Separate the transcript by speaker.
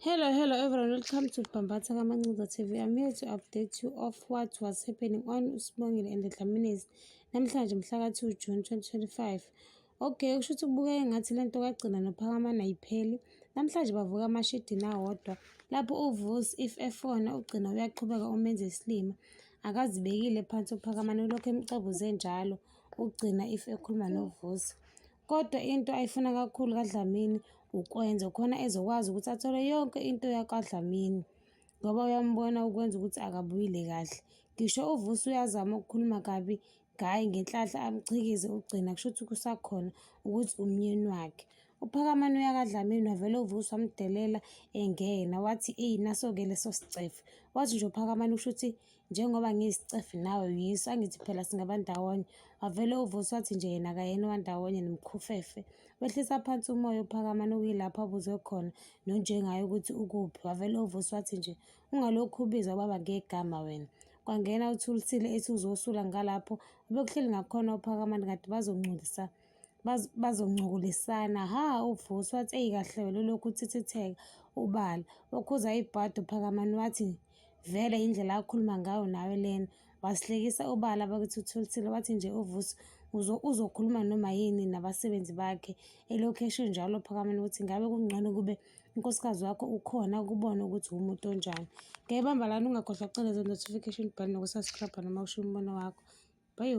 Speaker 1: Hello everyone, welcome to Bambatha Kamancinza TV. I'm here to update you of what was happening on uSibongile and the Dlamini's namhlanje mhla ka-2 June 2025. Okay, kusho ukuthi kubukeka engathi lento kagcina noPhakamani ayipheli. Namhlanje bavuka amashidini awodwa lapho uVusi if efona ugcina uyaqhubeka umenze isilima akazibekile phansi uPhakamani ulokhu emcabuze njalo ugcina if ekhuluma noVusi. Kodwa into ayifuna kakhulu kaDlamini ukwenza khona ezokwazi ukuthi athole yonke into yakwaDlamini ngoba uyambona ukwenza ukuthi akabuyile kahle. Ngisho uVusi uyazama ukukhuluma kabi ngaye ngenhlahla amchikize ugcina kusho ukuthi kusakhona ukuthi umnyeni wakhe. uPhakamani uyakaDlamini wavele uVusi wamdelela engena wathi eyi naso-ke leso sicefe. Wathi nje uPhakamani kusho ukuthi njengoba ngiyisicefe nawe yiso angithi phela singaba ndawonye. Wavele uVusi wathi nje yena akayena wandawonye nomkhufefe. Wehlisa phansi umoya uPhakamani okuyilapho abuzwe khona nonjengaye ukuthi ukuphi. Wavele uVusi wathi nje ungalokhu ubiza ubaba ngegama wena. Kwangena uThulisile ethi uzosula ngalapho obekuhleli ngakhona uPhakamani kade bazoncukulisana. uVusi wathi eyi kahle wena ulokhu uthithitheka ubala okhuza ibhadi uPhakamani wathi vele indlela akhuluma ngayo nawe lena. Wasihlekisa ubala bakithi uThulisile wathi nje uVusi uzokhuluma noma yini nabasebenzi bakhe. Elokhu esho njalo uPhakamani ukuthi ngabe kungcono kube unkosikazi wakho ukhona ukubona ukuthi umuntu onjani. Ngeke bamba lana ungakhohlwa ukucela notification button nokusubscribe noma ushiya umbono wakho. Bye.